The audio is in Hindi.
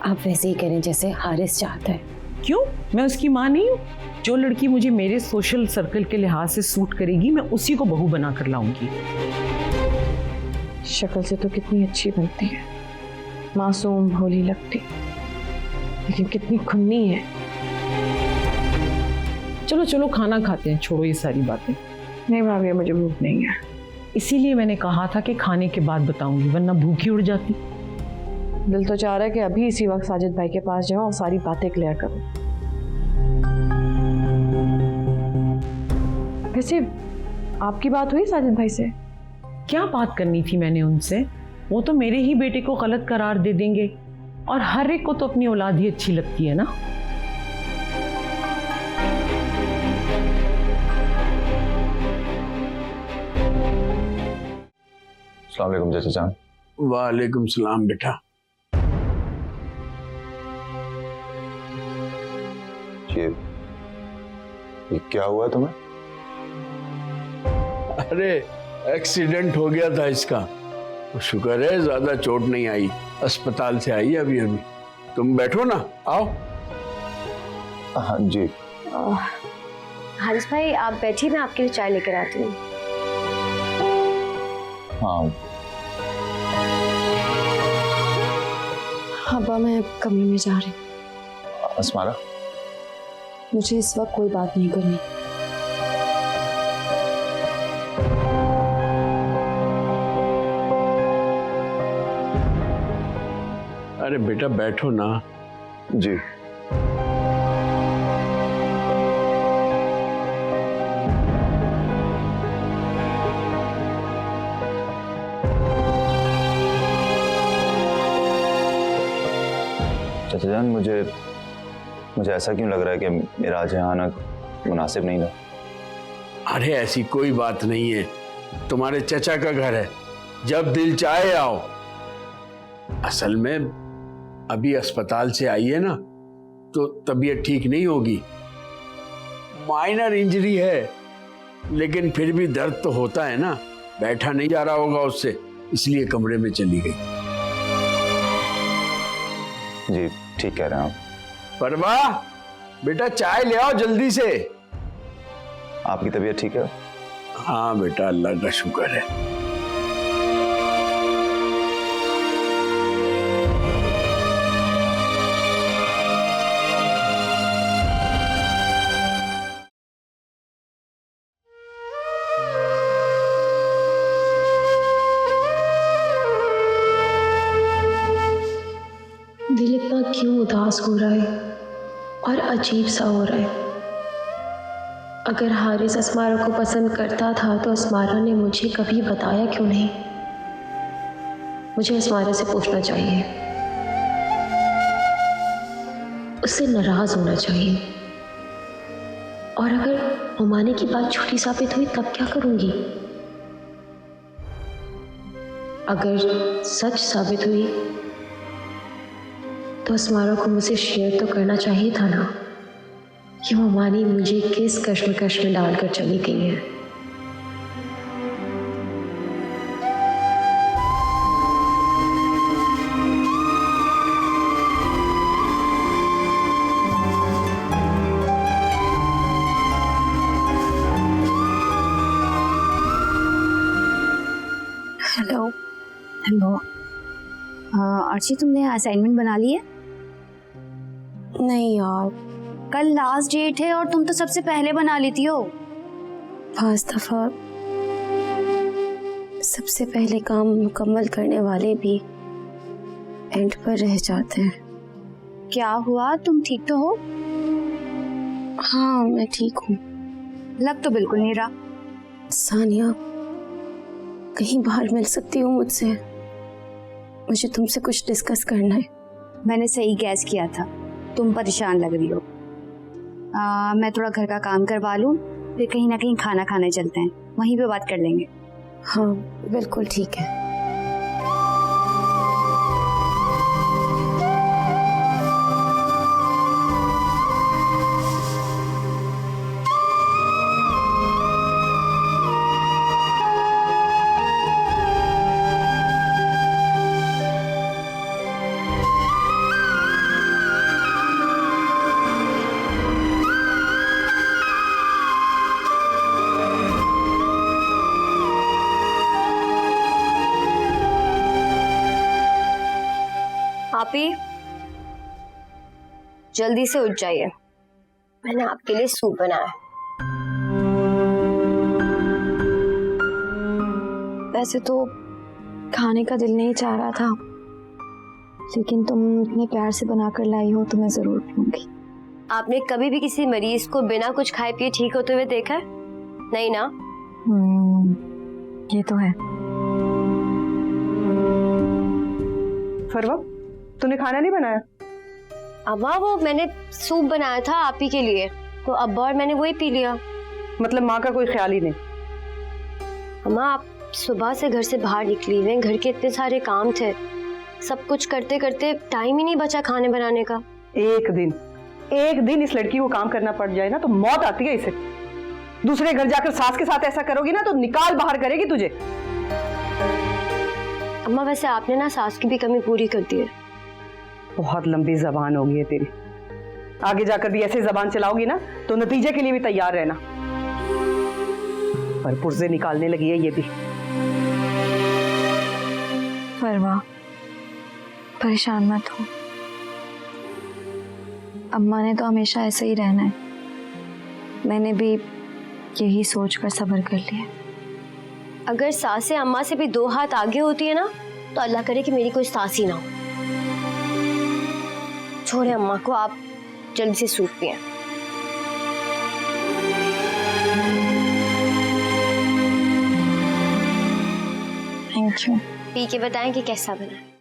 आप वैसे ही करें जैसे हारिस चाहता है। क्यों? मैं उसकी माँ नहीं हूँ? जो लड़की मुझे मेरे सोशल सर्कल के लिहाज से सूट करेगी मैं उसी को बहू बना कर लाऊंगी। शक्ल से तो कितनी अच्छी बनती है, मासूम भोली लगती, लेकिन कितनी खुन्नी है। चलो चलो खाना खाते हैं, छोड़ो ये सारी बातें। नहीं भाभी, मुझे भूख नहीं है। इसीलिए मैंने कहा था कि खाने के बाद बताऊंगी, वरना भूखी उड़ जाती। दिल तो चाह रहा है कि अभी इसी वक्त साजिद भाई के पास जाऊं और सारी बातें क्लियर करूं। वैसे आपकी बात हुई साजिद भाई से? क्या बात करनी थी मैंने उनसे? वो तो मेरे ही बेटे को गलत करार दे देंगे, और हर एक को तो अपनी औलाद ही अच्छी लगती है ना। अस्सलाम वालेकुम चाचा जान। वालेकुम सलाम बेटा। ये क्या हुआ तुम्हें? अरे एक्सीडेंट हो गया था इसका, शुक्र है ज्यादा चोट नहीं आई, अस्पताल से आई अभी अभी। तुम बैठो ना, आओ। हाँ जी। हारिस भाई आप बैठिए, मैं आपके लिए चाय लेकर आती हूँ। हाँ अब्बा मैं कमरे में जा रही हूँ। अस्मारा, मुझे इस वक्त कोई बात नहीं करनी। अरे बेटा बैठो ना। जी। चाचा जान, मुझे ऐसा क्यों लग रहा है कि मेरा आज यहाँ आना मुनासिब नहीं था? अरे ऐसी कोई बात नहीं है, तुम्हारे चचा का घर है, जब दिल चाहे आओ। असल में अभी अस्पताल से आई है ना, तो तबीयत ठीक नहीं होगी, माइनर इंजरी है, लेकिन फिर भी दर्द तो होता है ना, बैठा नहीं जा रहा होगा उससे, इसलिए कमरे में चली गई। जी ठीक कह रहे हैं आप। परवाह बेटा चाय ले आओ जल्दी से। आपकी तबीयत ठीक है? हाँ बेटा, अल्लाह का शुक्र है। दिल इतना क्यों उदास हो रहा है और अजीब सा हो रहा है? अगर हारिस अस्मारा को पसंद करता था तो अस्मारा ने मुझे कभी बताया क्यों नहीं? मुझे अस्मारा से पूछना चाहिए, उससे नाराज होना चाहिए। और अगर हुमाने की बात झूठी साबित हुई तब क्या करूंगी? अगर सच साबित हुई तो अस्मारा को मुझसे शेयर तो करना चाहिए था ना कि हुमानी मुझे किस कश्मकश में डालकर चली गई है। Hello hello. अर्ची, तुमने असाइनमेंट बना ली है? नहीं यार, कल लास्ट डेट है और तुम तो सबसे पहले बना लेती हो। 5 दफा सबसे पहले काम मुकम्मल करने वाले भी एंड पर रह जाते हैं। क्या हुआ, तुम ठीक तो हो? हाँ मैं ठीक हूँ। लग तो बिल्कुल नहीं रहा। सानिया, कहीं बाहर मिल सकती हूँ मुझसे? मुझे तुमसे कुछ डिस्कस करना है। मैंने सही गैस किया था, तुम परेशान लग रही हो। मैं थोड़ा घर का काम करवा लूँ, फिर कहीं ना कहीं खाना खाने चलते हैं, वहीं पे बात कर लेंगे। हाँ बिल्कुल ठीक है। आप ही जल्दी से उठ जाइए, मैंने आपके लिए सूप बनाया है। वैसे तो खाने का दिल नहीं चाह रहा था, लेकिन तुम इतने प्यार से बनाकर लाई हो तो मैं जरूर पीऊंगी। आपने कभी भी किसी मरीज को बिना कुछ खाए पिए ठीक होते हुए देखा है? नहीं ना? ये तो है। फरवा, तूने खाना नहीं बनाया? अम्मा वो मैंने सूप बनाया था आप ही के लिए, तो अब्बा और मैंने वही पी लिया। मतलब माँ का कोई ख्याल ही नहीं? अम्मा आप सुबह से घर से बाहर निकली हुए, घर के इतने सारे काम थे, सब कुछ करते करते टाइम ही नहीं बचा खाने बनाने का। एक दिन इस लड़की को काम करना पड़ जाए ना तो मौत आती है इसे। दूसरे घर जाकर सास के साथ ऐसा करोगी ना तो निकाल बाहर करेगी तुझे। अम्मा वैसे आपने ना सास की भी कमी पूरी कर दी है। बहुत लंबी जबान होगी है तेरी, आगे जाकर भी ऐसे जबान चलाओगी ना तो नतीजे के लिए भी तैयार रहना। पर पुर्जे निकालने लगी है ये भी। फरवा, परेशान मत हो, अम्मा ने तो हमेशा ऐसे ही रहना है। मैंने भी यही सोचकर सब्र कर लिया। अगर सासें अम्मा से भी 2 हाथ आगे होती है ना तो अल्लाह करे कि मेरी कोई सास ही ना हो। छोड़े अम्मा को, आप जल्दी से सूप पिएं। Thank you. पी के बताएं कि कैसा बना है।